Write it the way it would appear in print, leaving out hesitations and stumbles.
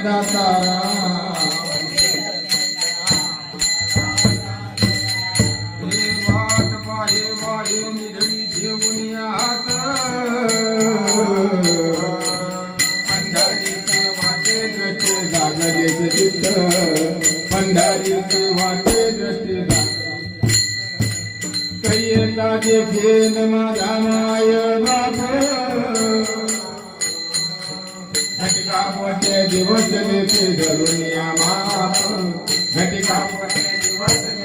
दातारा वाट पाहे वाहे निधडी घेऊन हात पंढरीचे वाटे दृष्टी जागरेचे चित्त पंढरीचे वाटे दृष्टी कैयेला घेन माझा माय बाप घटिका पोटे दिवस देते धरून या माप घटिका पोटे दिवस